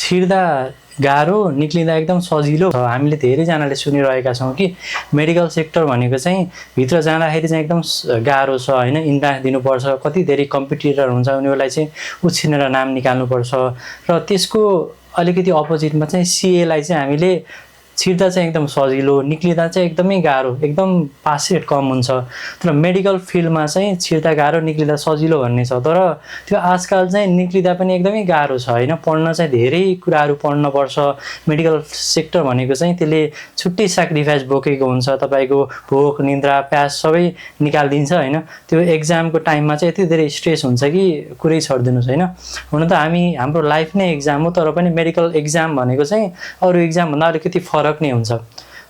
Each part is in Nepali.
छिर्दा गाह्रो निक्लिँदा एकदम सजिलो। हामीले धेरैजनाले सुनिरहेका छौँ कि मेडिकल सेक्टर भनेको चाहिँ भित्र जाँदाखेरि चाहिँ एकदम गाह्रो छ होइन, इन्ट्रान्स दिनुपर्छ, कति धेरै कम्पिटिटर हुन्छ, उनीहरूलाई चाहिँ उछिनेर नाम निकाल्नुपर्छ। र त्यसको अलिकति अपोजिटमा चाहिँ सिएलाई चाहिँ हामीले छिर्दा चाहिँ एकदम सजिलो, निक्लिँदा चाहिँ एकदमै गाह्रो, एकदम पास रेट कम हुन्छ। तर मेडिकल फिल्डमा चाहिँ छिर्दा गाह्रो निक्लिँदा सजिलो भन्ने छ। तर त्यो आजकल चाहिँ निक्लिँदा पनि एकदमै गाह्रो छ होइन, पढ्न चाहिँ धेरै कुराहरू पढ्नुपर्छ। मेडिकल सेक्टर भनेको चाहिँ त्यसले छुट्टै सेक्रिफाइस बोकेको हुन्छ, तपाईँको भोक निन्द्रा प्यास सबै निकालिदिन्छ होइन। त्यो एक्जामको टाइममा चाहिँ यति धेरै स्ट्रेस हुन्छ कि कुरै छोडिदिनुहोस् होइन। हुन त हाम्रो लाइफ नै एक्जाम हो, तर पनि मेडिकल एक्जाम भनेको चाहिँ अरू एक्जामभन्दा अलिकति फरक नै हुन्छ।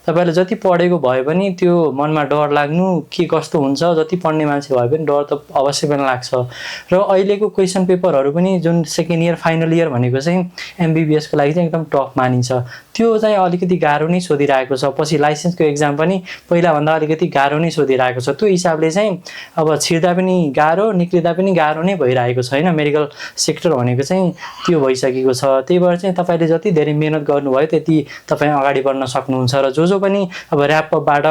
तपाईले जति पढेको भए पनि त्यो मनमा डर लाग्नु के कस्तो हुन्छ, जति पढ्ने मान्छे भए पनि डर त अवश्य पनि लाग्छ। र अहिलेको क्वेसन पेपरहरू पनि जुन सेकेन्ड इयर फाइनल इयर भनेको चाहिँ एमबिबिएसको लागि चाहिँ एकदम टफ मानिन्छ, त्यो चाहिँ अलिकति गाह्रो नै सोधिरहेको छ। पछि लाइसेन्सको एक्जाम पनि पहिलाभन्दा अलिकति गाह्रो नै सोधिरहेको छ। त्यो हिसाबले चाहिँ अब छिर्दा पनि गाह्रो निक्लिँदा पनि गाह्रो नै भइरहेको छ होइन। मेडिकल सेक्टर भनेको चाहिँ त्यो भइसकेको छ। त्यही भएर चाहिँ तपाईँले जति धेरै मेहनत गर्नुभयो त्यति तपाईँ अगाडि बढ्न सक्नुहुन्छ। र जो पनि अब ऱ्यापबाट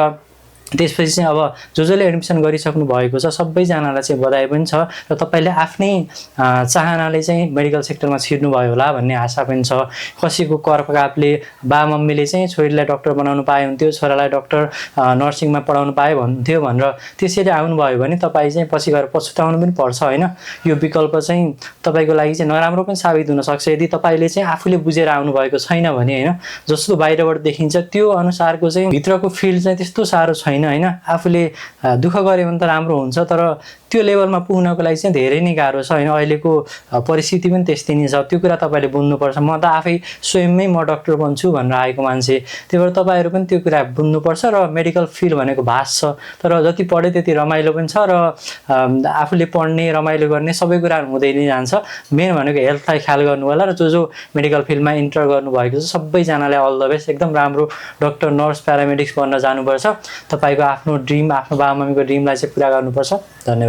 त्यसपछि चाहिँ अब जसले एडमिसन गरिसक्नु भएको छ सबैजनालाई चाहिँ बधाई पनि छ। र तपाईँले आफ्नै चाहनाले चाहिँ मेडिकल सेक्टरमा छिर्नुभयो होला भन्ने आशा पनि छ। कसैको कर्ककापले बामम्मीले चाहिँ छोरीलाई डक्टर बनाउनु पाए हुन्थ्यो, छोरालाई डक्टर नर्सिङमा पढाउनु पाए भन्थ्यो भनेर त्यसरी आउनुभयो भने तपाईँ चाहिँ पछि गएर पछुताउनु पनि पर्छ होइन। यो विकल्प चाहिँ तपाईँको लागि चाहिँ नराम्रो पनि साबित हुनसक्छ यदि तपाईँले चाहिँ आफूले बुझेर आउनुभएको छैन भने होइन। जस्तो बाहिरबाट देखिन्छ त्यो अनुसारको चाहिँ भित्रको फिल्ड चाहिँ त्यस्तो साह्रो छैन होइन। आफूले दुःख गऱ्यो भने त राम्रो हुन्छ, तर त्यो लेभलमा पुग्नको लागि चाहिँ धेरै नै गाह्रो छ होइन। अहिलेको परिस्थिति पनि त्यस्तै नै छ, त्यो कुरा तपाईँले बुझ्नुपर्छ। म त आफै स्वयंमै म डक्टर बन्छु भनेर आएको मान्छे, त्यही भएर तपाईँहरू पनि त्यो कुरा बुझ्नुपर्छ। र मेडिकल फिल्ड भनेको भास्ट छ, तर जति पढ्यो त्यति रमाइलो पनि छ। र आफूले पढ्ने रमाइलो गर्ने सबै कुरा हुँदै नै जान्छ। मेन भनेको हेल्थलाई ख्याल गर्नु होला। र जो मेडिकल फिल्डमा इन्टर गर्नुभएको छ सबैजनालाई अल द बेस्ट, एकदम राम्रो डक्टर नर्स प्यारामेडिक्स बन्न जानुपर्छ। तपाईँको आफ्नो ड्रिम, आफ्नो बाबामम्मीको ड्रिमलाई चाहिँ पुरा गर्नुपर्छ। धन्यवाद।